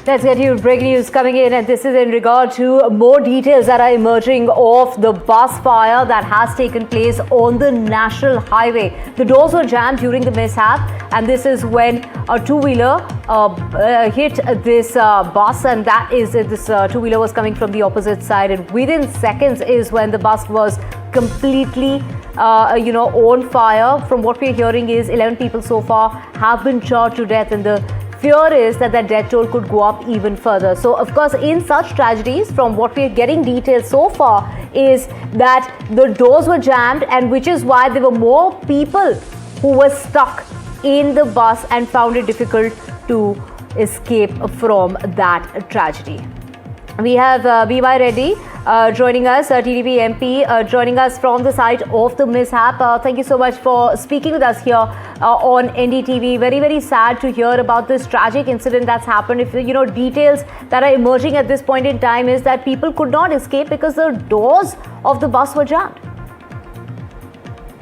Let's get you breaking news coming in, and this is in regard to more details that are emerging of the bus fire that has taken place on the national highway. The doors were jammed during the mishap, and this is when a two-wheeler hit this bus, and that is this two-wheeler was coming from the opposite side, and within seconds is when the bus was completely on fire. From what we're hearing is 11 people so far have been charged to death, and the fear is that the death toll could go up even further. So, of course, in such tragedies, from what we're getting details so far, is that the doors were jammed, and which is why there were more people who were stuck in the bus and found it difficult to escape from that tragedy. We have B. Byreddy joining us, TDP MP joining us from the site of the mishap. Thank you so much for speaking with us here on NDTV. Very, very sad to hear about this tragic incident that's happened. If details that are emerging at this point in time is that people could not escape because the doors of the bus were jammed.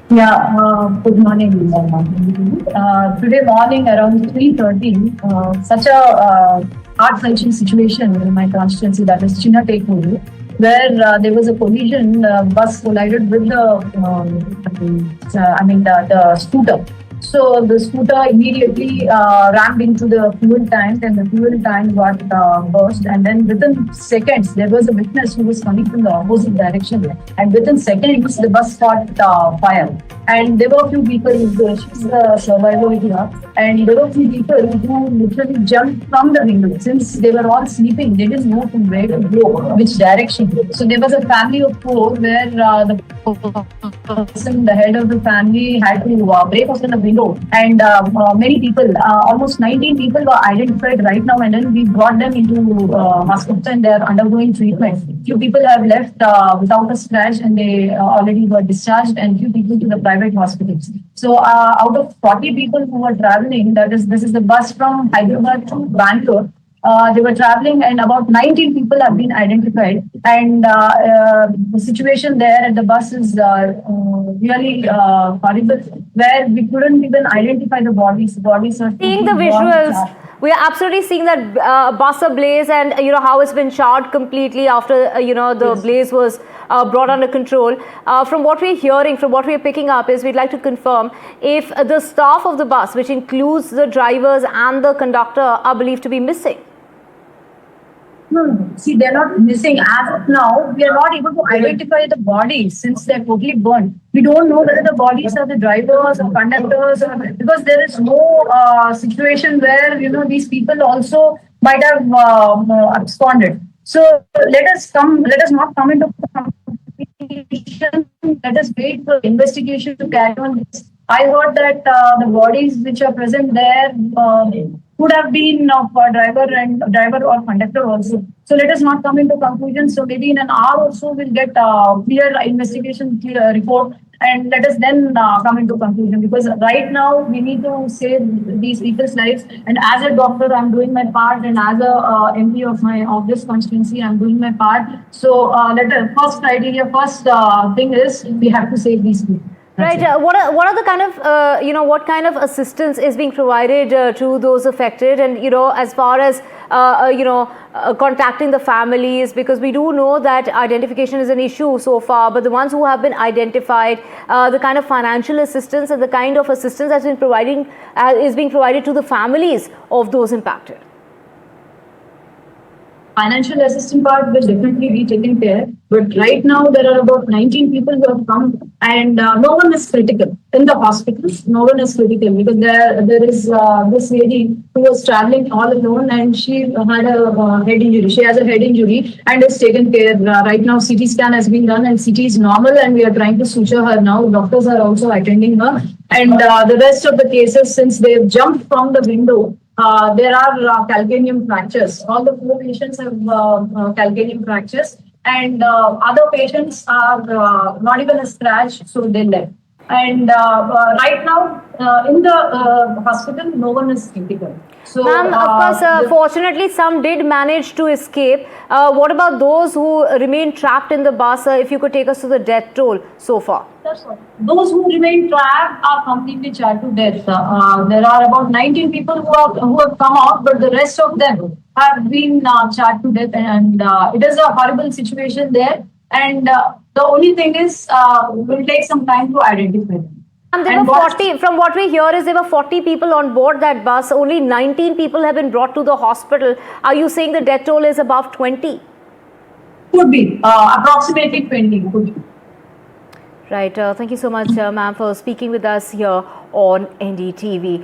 Yeah, good morning. Today morning around 3:30, such a heart-wrenching situation in my constituency, that is Chinna, Tekuru, where there was a collision. Bus collided with the scooter. So the scooter immediately rammed into the fuel tank, and the fuel tank got burst. And then within seconds, there was a witness who was coming from the opposite direction, and within seconds, the bus caught fire. And there were a few people, she's a survivor here, and there were a few people who literally jumped from the window. Since they were all sleeping, they didn't know from where to go, which direction. So there was a family of four where the person, the head of the family, had to break open the window, and many people, almost 19 people were identified right now, and then we brought them into hospital, and they are undergoing treatment. Few people have left without a scratch, and they already were discharged, and few people to the private hospitals. So out of 40 people who were traveling, this is the bus from Hyderabad to Bengaluru. They were traveling, and about 19 people have been identified, and the situation there at the bus is really horrible, where we couldn't even identify the bodies. Bodies are seeing the visuals. We are absolutely seeing that bus ablaze, and how it's been charred completely after the blaze was brought under control. From what we're hearing, from what we're picking up, is we'd like to confirm if the staff of the bus, which includes the drivers and the conductor, are believed to be missing. See, they're not missing. As of now, we are not able to identify the bodies since they're totally burned. We don't know whether the bodies are the drivers or conductors, because there is no situation where these people also might have absconded. So let us not come into competition. Let us wait for investigation to carry on this. I heard that the bodies which are present there could have been of a driver or conductor also. So let us not come into conclusion. So maybe in an hour or so we'll get clear investigation report, and let us then come into conclusion, because right now we need to save these people's lives. And as a doctor, I'm doing my part, and as a MP of this constituency, I'm doing my part. So first thing is we have to save these people. Right. What are the kind of what kind of assistance is being provided to those affected, and as far as contacting the families, because we do know that identification is an issue so far, but the ones who have been identified, the kind of financial assistance and the kind of assistance that's been is being provided to the families of those impacted. Financial assistance part will definitely be taken care, but right now there are about 19 people who have come, and no one is critical in the hospitals. No one is critical, because there is this lady who was traveling all alone, and she had a head injury. She has a head injury and is taken care. Right now CT scan has been done, and CT is normal, and we are trying to suture her now. Doctors are also attending her, and the rest of the cases, since they have jumped from the window, there are calcaneum fractures. All the 4 patients have calcaneum fractures, and other patients are not even a scratch, so they left. And right now in the hospital, no one is critical. So, ma'am, of course, fortunately, some did manage to escape. What about those who remain trapped in the bus? If you could take us to the death toll so far. That's all. Those who remain trapped are completely charred to death. There are about 19 people who have come out, but the rest of them have been charged to death, and it is a horrible situation there. And the only thing is, will take some time to identify them. And there And were what 40, from what we hear is there were 40 people on board that bus. Only 19 people have been brought to the hospital. Are you saying the death toll is above 20? could be approximately 20. Could be. Right. Thank you so much, ma'am, for speaking with us here on NDTV.